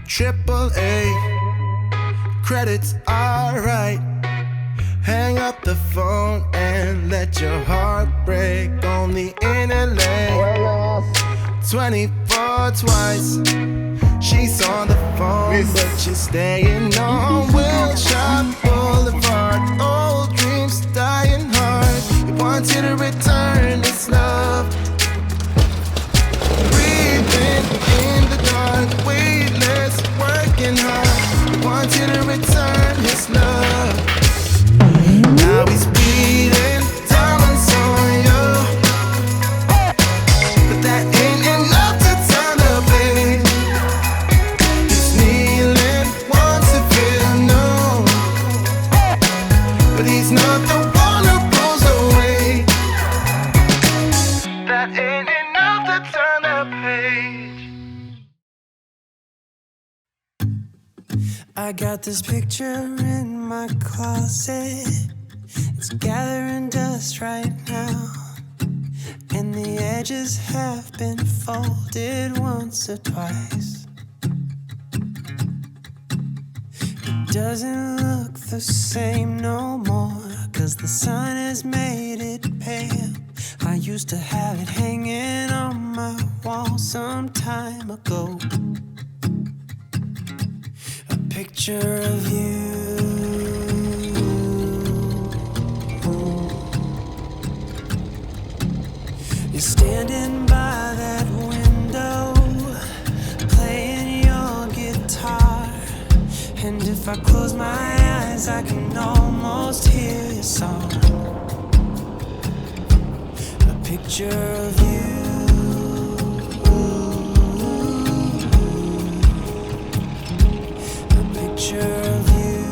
Triple A, credits alright. Hang up the phone and let your heart break. Only in LA, 24 twice. She's on the phone, but she's staying on Wilshire Boulevard. Old dreams dying hard. You want you to return this love. Breathing in the dark, weightless, working hard. You want you to return his love. Now he's beating diamonds on you, but that ain't enough to turn the page. He's kneeling, wants to feel known, but he's not the one who goes away. That ain't enough to turn the page. I got this picture in my closet. It's gathering dust right now, and the edges have been folded once or twice. It doesn't look the same no more, 'cause the sun has made it pale. I used to have it hanging on my wall some time ago. A picture of you. You're standing by that window, playing your guitar. And if I close my eyes, I can almost hear your song. A picture of you. A picture of you.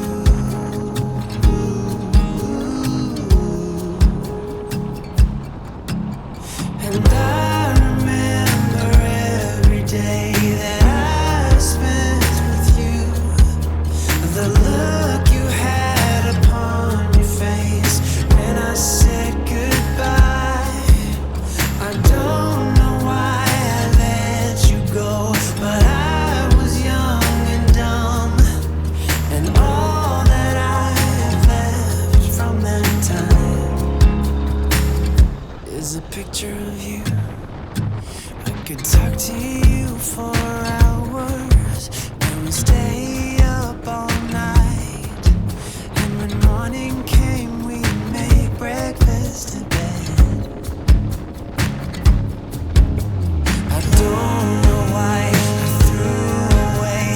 And I remember every day that I spent with you. The look you had upon your face when I said goodbye. I don't know why I let you go, but I was young and dumb. And all that I have left from that time is a picture of you. I could talk to you for hours, and we stay up all night. And when morning came, we'd make breakfast in bed. I don't know why I threw away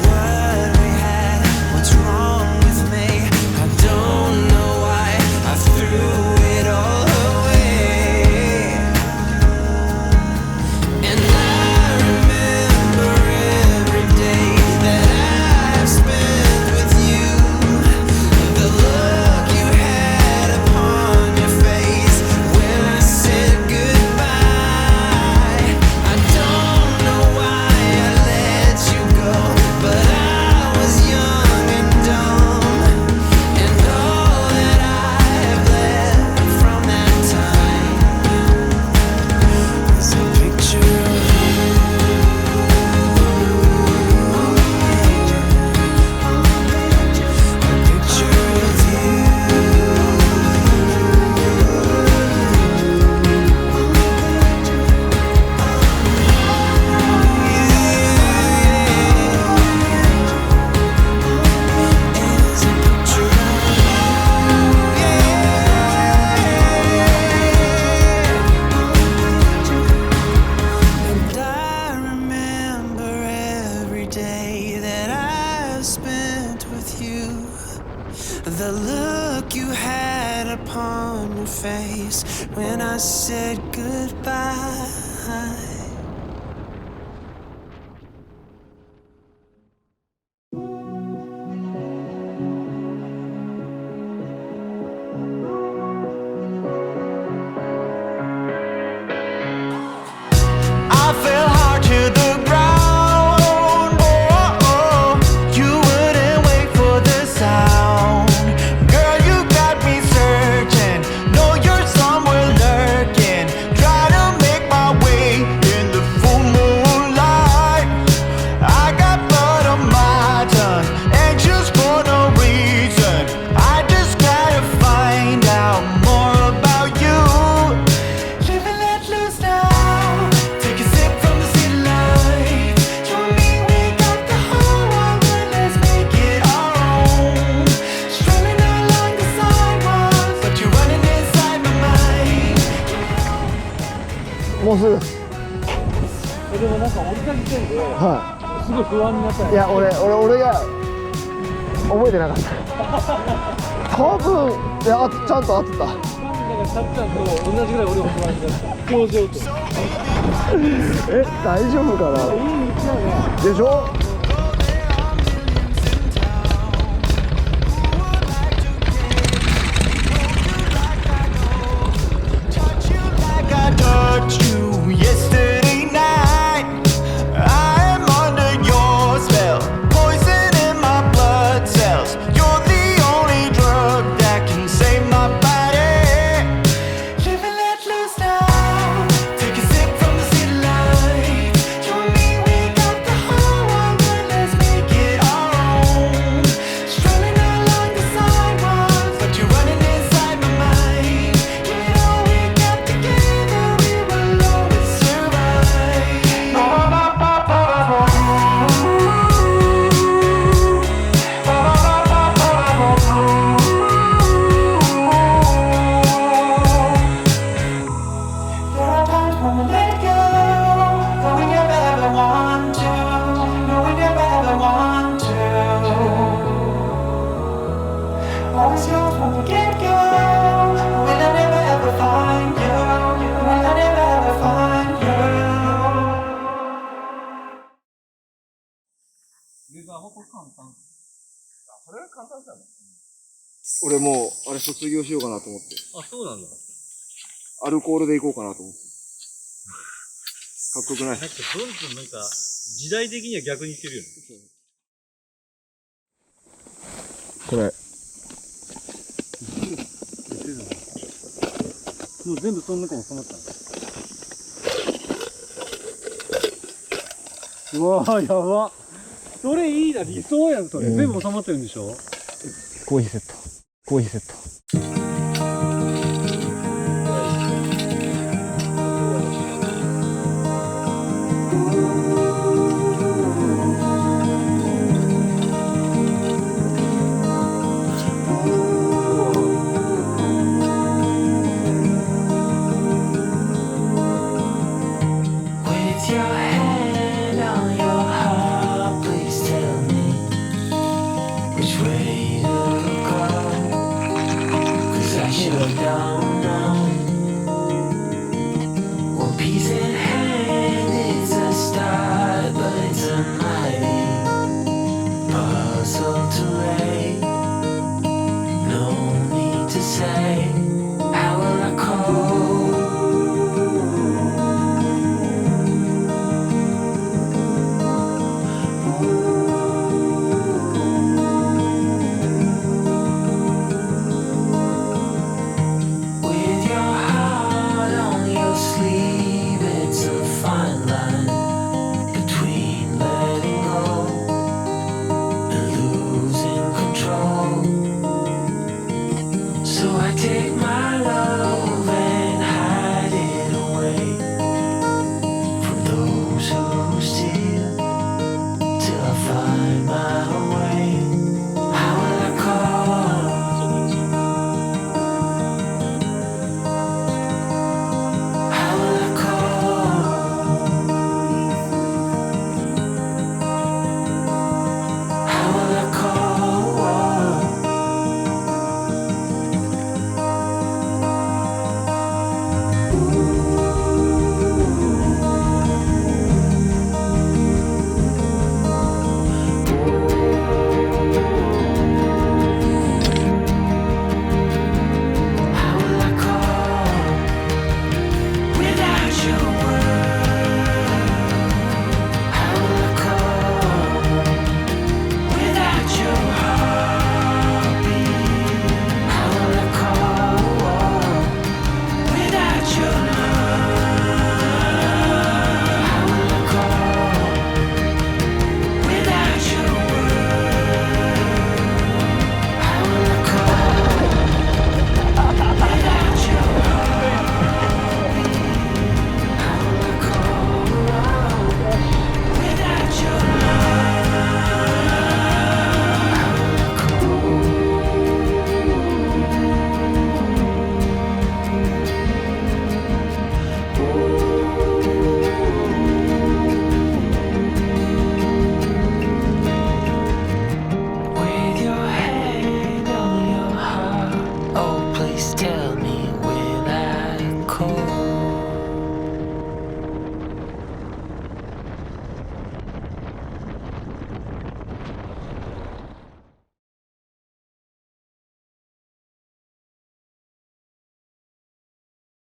what we had. What's wrong with me? I don't know why I threw it all away. And I remember every day that I spent with you. The look you had upon your face when I said goodbye. I don't know why I let you go, but I was young and dumb. And all that I have left from that time is a picture of you. A picture of you. Is a picture And I remember every day that I've spent with you. The look you had upon your face when I said goodbye. I fell hard to the ground. Oh, oh, you wouldn't wait for the sound. Girl, you got me searching. Know you're somewhere lurking. 点で、はすごい不安になったい。いや、俺が覚えてなかった。多分、いや、ちゃんと合ってた。なんかさっちゃんと同じぐらい俺も不安になった。表情と。大丈夫かな。いい道だね。でしょ。Touched you yesterday night. I am under your spell, poison in my blood cells. You're the only drug that can save my body. Live and let loose now. Take a sip from the city light. You and me, we got the whole wide world. Let's make it our own. Strolling along the sidewalks, but you're running inside my mind. Give it all we got together. We will always survive. There are times when we let go, but we never ever want to. No, we never ever want to. Always yours from the get-go. Will I never ever find you? Will I never ever find you? 俺もうあれ卒業しようかなと思って。あ、そうなんだ。アルコールでいこうかなと思って。かっこよくない？なんかどんどんなんか時代的には逆にいってるよね。これ。もう全部その中に収まったの。うわぁ、やば。それいいな、理想やん、それ。全部収まってるんでしょ？コーヒーセット。コーヒーセット。With your hand on your heart, please tell me which way to go. 'Cause I sure don't know. One piece in hand is a start, but it's a mighty puzzle to lay. No need to say, how will I cope? With your heart on your sleeve, it's a fine line between letting go and losing control. So I take